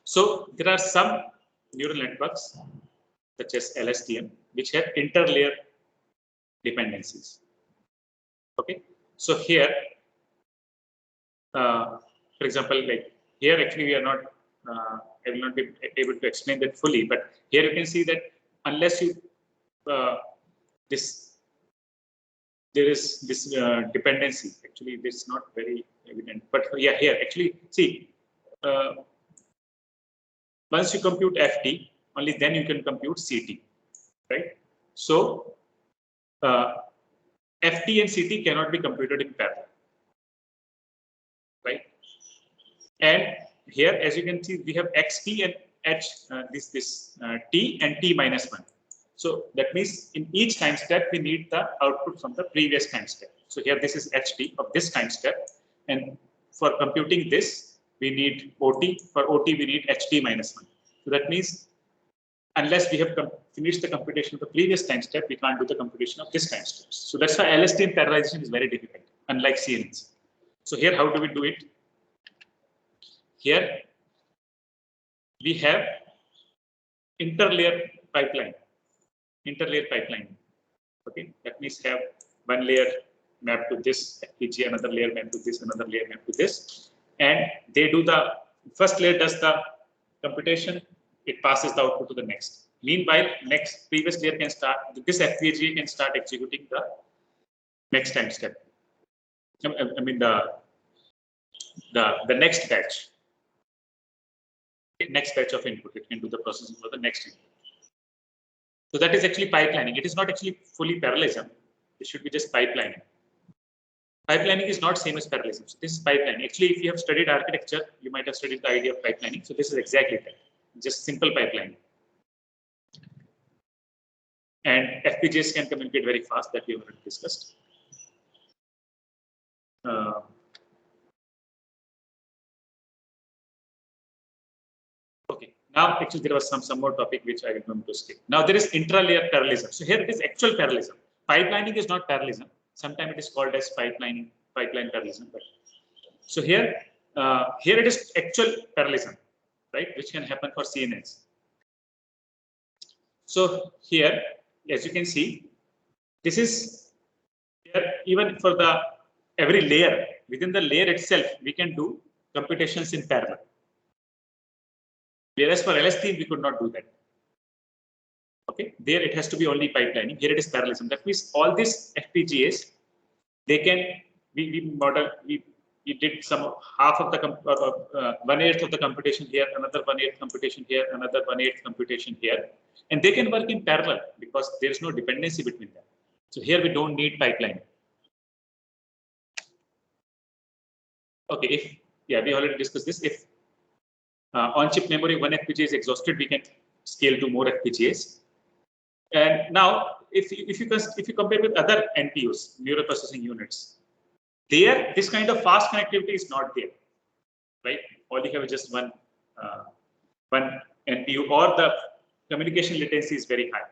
So there are some neural networks such as LSTM which have interlayer dependencies. Okay, so here, for example, like here actually we are not. I will not be able to explain that fully, but here you can see that unless you there is this dependency. Actually, this is not very evident, but yeah, here actually see. Once you compute FT, only then you can compute CT, right? So FT and CT cannot be computed in parallel, right? And here, as you can see, we have XT and H, T and T minus 1. So that means in each time step, we need the output from the previous time step. So here, this is HT of this time step. And for computing this, we need OT. For OT, we need HT minus 1. So that means unless we have finished the computation of the previous time step, we can't do the computation of this time steps. So that's why LSTM parallelization is very difficult, unlike CNNs. So here, how do we do it? Here, we have interlayer pipeline. Okay, that means have one layer mapped to this FPGA, another layer mapped to this, another layer mapped to this, and they do the first layer does the computation. It passes the output to the next. Meanwhile, previous layer can start. This FPGA can start executing the next time step. I mean the next batch. Next batch of input. It can do the processing for the next input. So that is actually pipelining. It is not actually fully parallelism. It should be just pipelining. Pipelining is not same as parallelism. So this is pipelining. Actually, if you have studied architecture, you might have studied the idea of pipelining. So this is exactly that. Just simple pipelining. And FPGAs can communicate very fast, that we have already discussed. Okay. Now, actually, there was some more topic which I am going to skip. Now, there is intra-layer parallelism. So here it is actual parallelism. Pipelining is not parallelism. Sometimes it is called as pipeline parallelism. But so here it is actual parallelism, right? Which can happen for CNNs. So here, as you can see, this is here even for the every layer within the layer itself, we can do computations in parallel. Whereas for LSTM, we could not do that. Okay, there it has to be only pipelining. Here it is parallelism. That means all these FPGAs, they can we did some half of the 1/8 of the computation here, another 1/8 computation here, another 1/8 computation here, and they can work in parallel because there is no dependency between them. So here we don't need pipeline. Okay, we already discussed this. If on-chip memory, one FPGA is exhausted, we can scale to more FPGAs. And now, if you compare with other NPUs, neural processing units, there this kind of fast connectivity is not there, right? All you have is just one NPU, or the communication latency is very high.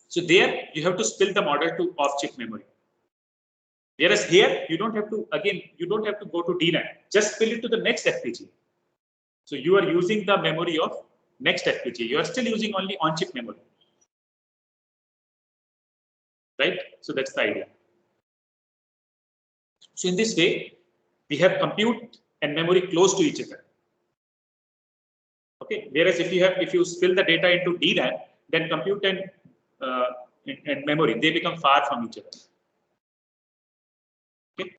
So there you have to split the model to off-chip memory. Whereas here, you don't have to go to DRAM, just spill it to the next FPGA. So you are using the memory of next FPGA. You are still using only on-chip memory, right? So that's the idea. So in this way, we have compute and memory close to each other. Okay. Whereas if you spill the data into DRAM, then compute and memory, they become far from each other. Okay.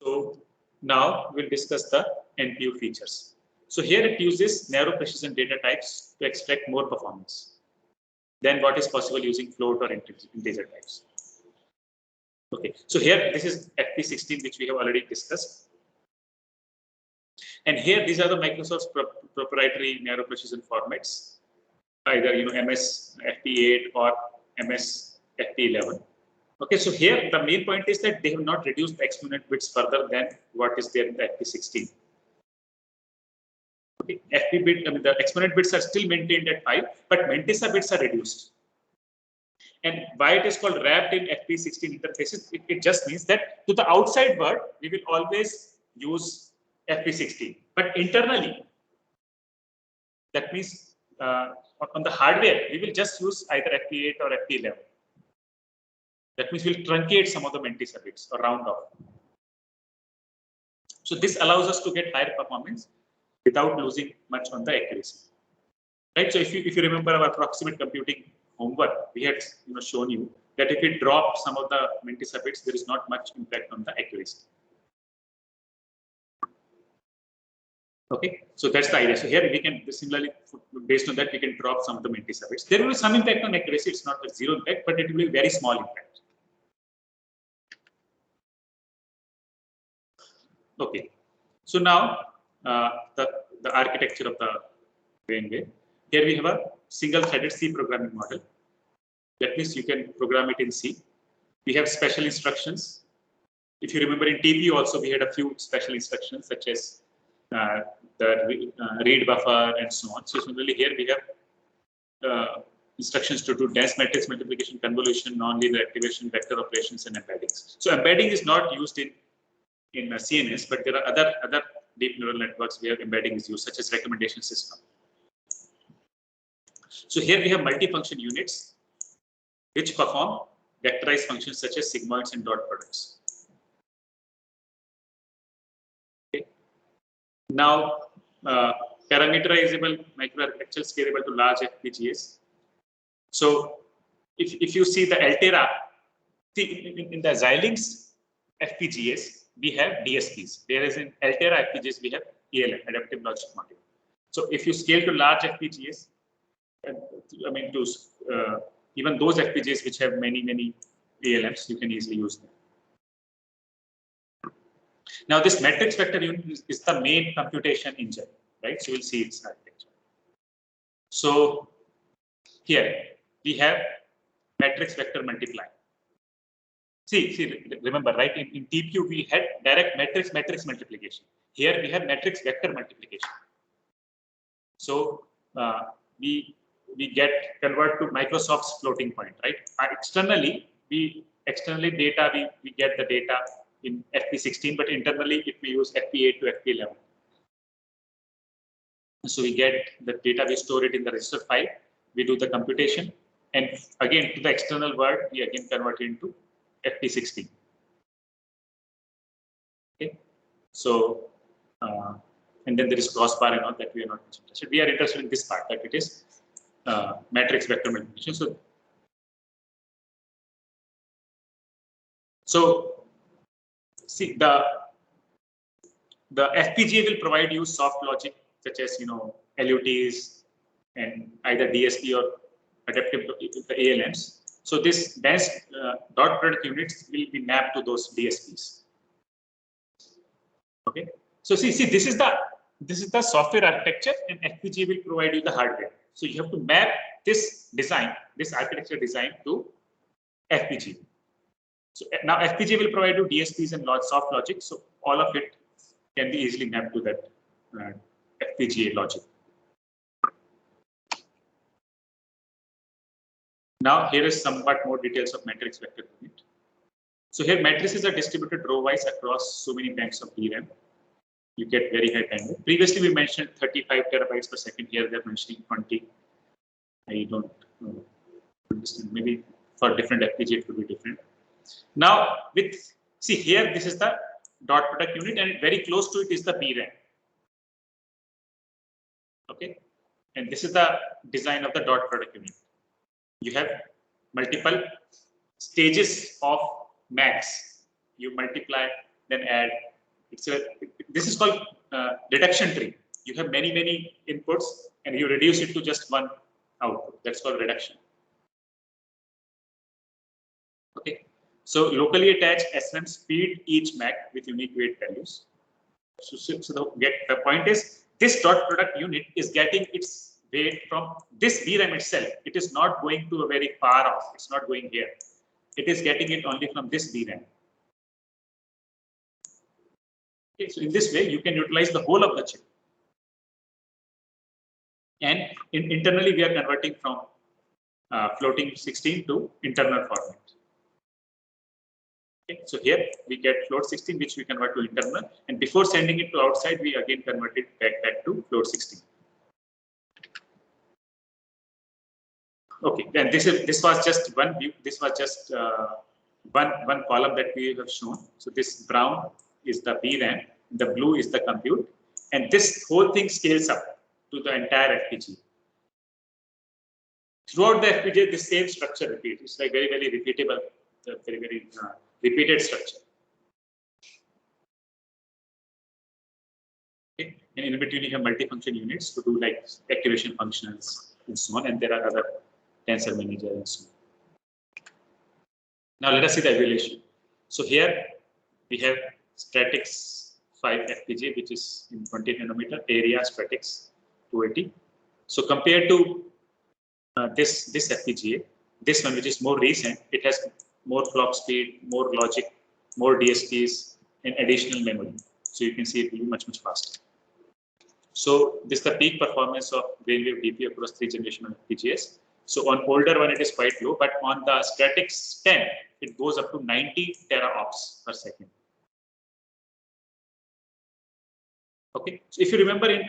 So now we'll discuss the NPU features. So here it uses narrow precision data types to extract more performance than what is possible using float or integer types. Okay, so here this is FP16, which we have already discussed. And here these are the Microsoft's proprietary narrow precision formats, either MS FP8 or MS FP11. Okay, so here the main point is that they have not reduced the exponent bits further than what is there in the FP16. Okay, FP bit, the exponent bits are still maintained at 5, but Mantissa bits are reduced. And why it is called wrapped in FP16 interfaces, it just means that to the outside world, we will always use FP16. But internally, that means on the hardware, we will just use either FP8 or FP11. That means we'll truncate some of the multi-circuits or round off. So this allows us to get higher performance without losing much on the accuracy. Right. So if you remember our approximate computing homework, we had shown you that if we drop some of the multi-circuits, there is not much impact on the accuracy. Okay, so that's the idea. So here we can similarly, based on that, we can drop some of the multi-circuits. There will be some impact on accuracy. It's not a zero impact, but it will be very small impact. Okay, so now the architecture of the Brainwave. Here we have a single-threaded C programming model. That means you can program it in C. We have special instructions. If you remember in TPU also, we had a few special instructions such as the read buffer and so on. So similarly here we have instructions to do dense matrix multiplication, convolution, non-linear activation, vector operations, and embeddings. So embedding is not used in CNS, but there are other deep neural networks where embedding is used, such as recommendation system. So here we have multifunction units which perform vectorized functions such as sigmoids and dot products. Okay. Now, parameterizable microarchitecture scalable to large FPGAs. So if you see the Altera, in the Xilinx FPGAs, we have DSPs. Whereas in Altera FPGAs, we have ALM, adaptive logic module. So if you scale to large FPGAs, I mean, to even those FPGAs which have many ALMs, you can easily use them. Now, this matrix vector unit is the main computation engine, right? So we'll see its architecture. So here we have matrix vector multiply. See, remember, right? In TPU we had direct matrix multiplication. Here we have matrix vector multiplication. So we convert to Microsoft's floating point, right? Externally data we get the data in FP16, but internally it may use FP8 to FP11. So we get the data, we store it in the register file, we do the computation, and again to the external world we again convert it into FP16. Okay, so and then there is crossbar and all that we are not interested. We are interested in this part, that it is matrix vector multiplication. So see, the FPGA will provide you soft logic such as LUTs and either DSP or adaptive the ALMs. So this dense dot product units will be mapped to those DSPs. Okay. So see, this is the software architecture, and FPGA will provide you the hardware. So you have to map this architecture design to FPGA. So now FPGA will provide you DSPs and soft logic. So all of it can be easily mapped to that FPGA logic. Now here is somewhat more details of matrix vector unit. So here matrices are distributed row-wise across so many banks of DRAM. You get very high bandwidth. Previously we mentioned 35 terabytes per second. Here they're mentioning 20. I don't understand. Maybe for different FPGA it could be different. Now see here, this is the dot product unit, and very close to it is the VRAM. Okay, and this is the design of the dot product unit. You have multiple stages of max. You multiply, then add. This is called reduction tree. You have many inputs, and you reduce it to just one output. That's called reduction. Okay. So locally attached SRAMs feed each MAC with unique weight values. So the point is, this dot product unit is getting its weight from this VRAM itself. It is not going to a very far off. It's not going here. It is getting it only from this VRAM. Okay, so in this way, you can utilize the whole of the chip. And internally, we are converting from floating 16 to internal format. Okay, so here we get float 16, which we convert to internal, and before sending it to outside, we again convert it back to float 16. Okay, then this was just one view. This was just one column that we have shown. So this brown is the VRAM, the blue is the compute, and this whole thing scales up to the entire FPGA. Throughout the FPGA, the same structure repeats. It's like very repeatable, very repeated structure. Okay. And in between, you have multifunction units to do like activation functions and so on, and there are other tensor manager and so on. Now let us see the evaluation. So here we have Stratix 5 FPGA, which is in 20 nanometer area, Stratix 280. So compared to this FPGA, this one, which is more recent, it has more clock speed, more logic, more DSPs, and additional memory. So you can see it will be much faster. So this is the peak performance of Brainwave DPU across 3 generations of FPGAs. So on older one, it is quite low, but on the Stratix 10, it goes up to 90 teraops per second. Okay, so if you remember in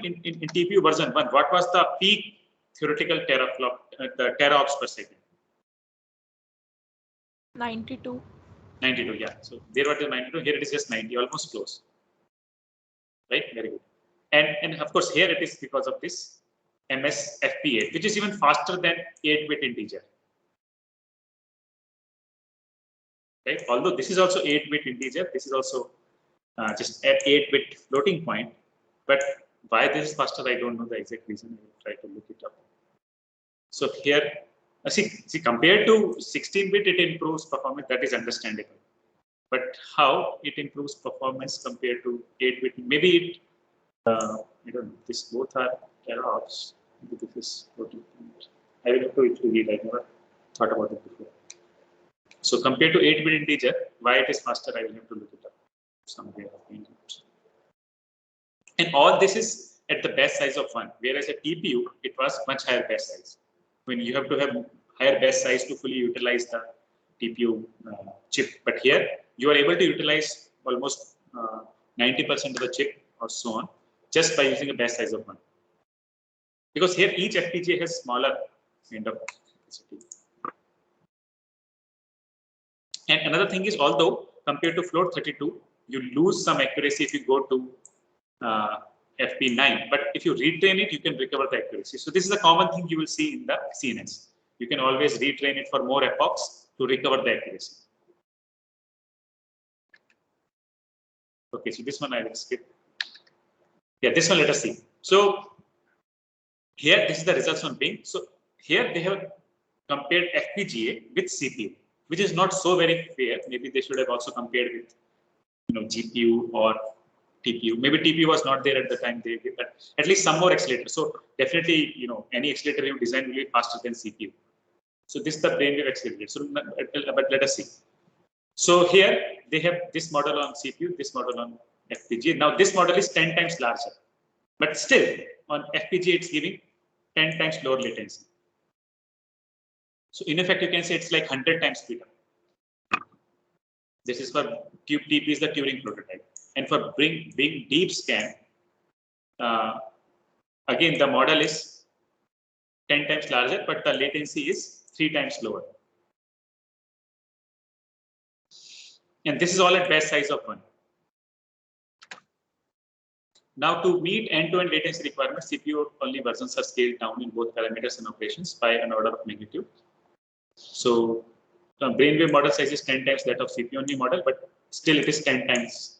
TPU version 1, what was the peak theoretical teraops per second? 92. 92, yeah. So there was the 92, here it is just 90, almost close. Right, very good. And of course, here it is because of this MS FP8, which is even faster than 8-bit integer. Right, although this is also 8-bit integer, this is also just at 8-bit floating point. But why this is faster, I don't know the exact reason. I will try to look it up. So here, see, compared to 16-bit, it improves performance. That is understandable. But how it improves performance compared to 8-bit? Maybe it, I don't know. This both are teraops. This is floating point. I will have to read. I never thought about it before. So compared to 8-bit integer, why it is faster? I will have to look it up somewhere. And all this is at the base size of 1, whereas at TPU, it was much higher base size. When you have to have higher base size to fully utilize the TPU chip. But here, you are able to utilize almost 90% of the chip or so on, just by using a base size of 1. Because here, each FPGA has smaller kind of capacity. And another thing is, although compared to float 32, you lose some accuracy if you go to FP9, but if you retrain it, you can recover the accuracy. So this is a common thing you will see in the CNS. You can always retrain it for more epochs to recover the accuracy. Okay, so this one I will skip. Yeah, this one let us see. So here, this is the results on Bing. So here they have compared FPGA with CPU, which is not so very fair. Maybe they should have also compared with, GPU or TPU. Maybe TPU was not there at the time they did, but at least some more accelerator. So definitely, any accelerator you design will be faster than CPU. So this is the Brainwave accelerator. So, but let us see. So here they have this model on CPU, this model on FPGA. Now this model is 10 times larger, but still on FPGA it's giving 10 times lower latency. So in effect, you can say it's like 100 times speed up. This is for TP is the Turing prototype. And for Bing deep scan, again, the model is 10 times larger, but the latency is 3 times lower. And this is all at base size of 1. Now, to meet end-to-end latency requirements, CPU-only versions are scaled down in both parameters and operations by an order of magnitude. So, Brainwave model size is 10 times that of CPU-only model, but still it is 10 times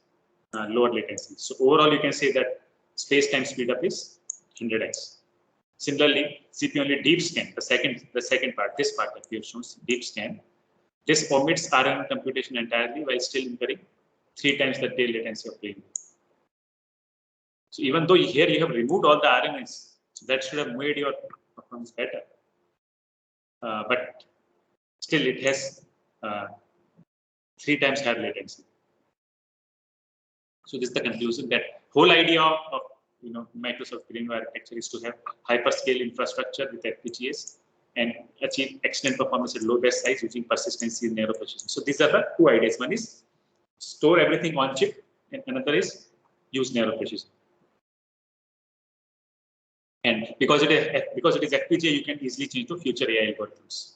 lower latency. So overall, you can say that space-time speedup is 100x. Similarly, CPU-only deep scan, the second part, this part that we have shown, deep scan, this omits RNN computation entirely while still incurring 3 times the tail latency of Brainwave. So even though here you have removed all the RNNs, so that should have made your performance better. But still, it has 3 times higher latency. So this is the conclusion that whole idea of Microsoft Brainwave architecture is to have hyperscale infrastructure with FPGAs and achieve excellent performance at low base size using persistency and narrow precision. So these are the two ideas. One is store everything on chip, and another is use narrow precision. And because it is FPGA, you can easily change to future AI algorithms.